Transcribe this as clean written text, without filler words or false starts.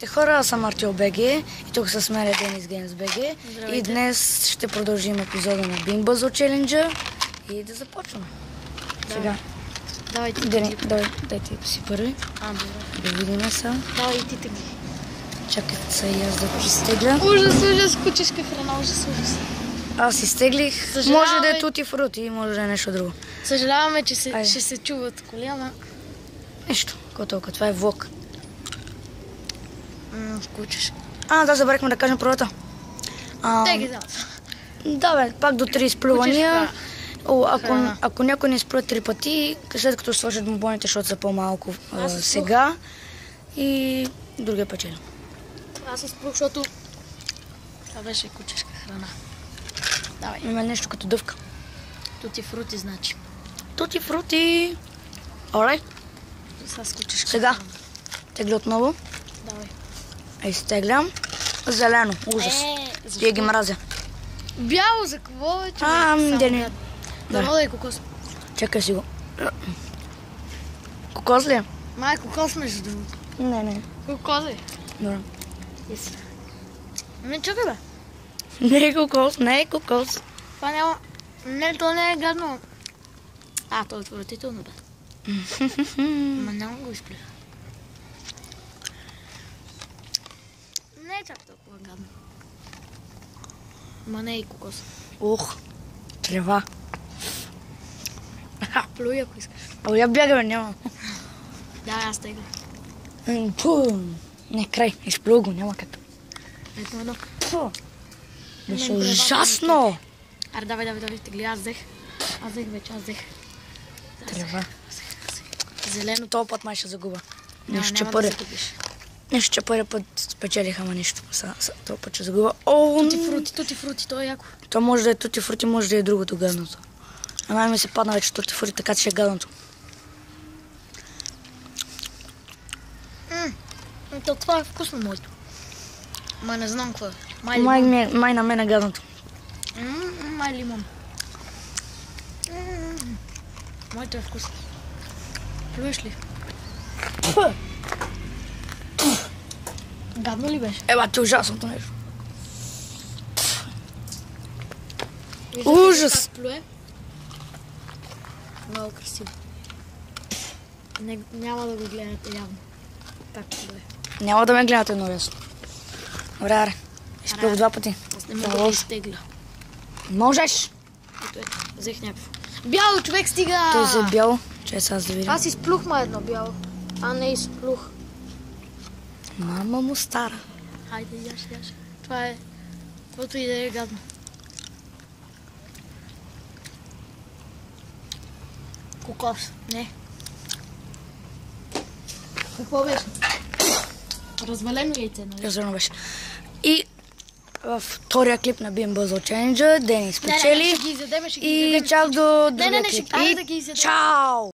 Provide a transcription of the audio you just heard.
Здравейте хора, аз съм Артил БГ и тук с мен е Денис Геймс БГ. И днес ще продължим епизода на Бимбъзъл челенджа и да започваме. Сега. Давай ти. Дайте си първи. Добре. Да видим сега. Давай и ти теги. Чакайте се и аз да изтегля. Ужас, кучешка храна, ужас. Аз изтеглих. Може да е тути фрути, може да е нещо друго. Съжаляваме, че ще се чуват коли, ама... Нещо, толкова. Това е влог. Кучешка. Да, забравихме да кажем първата. Теги Да бе, пак до 3 изплювания. Ако някой не изплюе 3 пъти, след като свършат бомбоните, защото са по-малко сега, и другия печели. Аз изплюх, защото това беше кучешка храна. Давай. Има нещо като дъвка. Тути фрути, значи. Тути фрути! Олай. С кучешка. Сега. Тегля отново. Давай. Изтеглям. Зелено. Ужас. Тия ги мразя. Бяло за какво е, Дени. Да е кокос. Чакай си го. Кокос ли е? Май, кокос между другото. Не. Кокос е. Добре. Не, чакай бе. Не е кокос. Това няма... Не, то не е гадно. То е отвратително бе. Ма няма го изплюя. Не е чак толкова гадно. Ма не е и кокос. Трева. Плюй, ако искаш. Я бягаме, няма. Да, аз тега. Не, край. Изплю го, няма как. Ето едно. Беше ужасно. Аре, давай, тегли, аз взех. Аз взех. Трева. Зелено. Този път май ще загуба. Няма да се купиш. Нещо, че първи път спечелих, ама нищо. Този път ще загуба. Тути фрути, то е яко. То може да е тути фрути, може да е другото гадното. Ама ми се падна вече тути фрути, така че ще е гадното. То това е вкусно моето. Ма не знам какво е. Май на мен е гадното. Май лимон. Моето е вкусно. Плюеш ли? Гадно ли беше? Ти ужасното нещо. Ужас! Плюе? Много красиво. Няма да го гледате явно. Как плюе? Няма да ме гледате много ясно. Добре, изплюх 2 пъти. Аз не мога да изтегля. Можеш! Ето, взех някакво. Бяло, човек, стига! Той за бяло. Че сега аз да видим. Аз изплюх едно бяло. Не изплюх. Мама му стара. Хайде, яш. Това е... Каквото и да е гадно. Кокос. Не. Какво беше? Развалено яйце, нали? Развалено беше. И във втория клип на Бимбъзъл челенджа Денис спечели. Ще ги изядем. И чак до другия Не, клип. айде да ги изядем. Чао!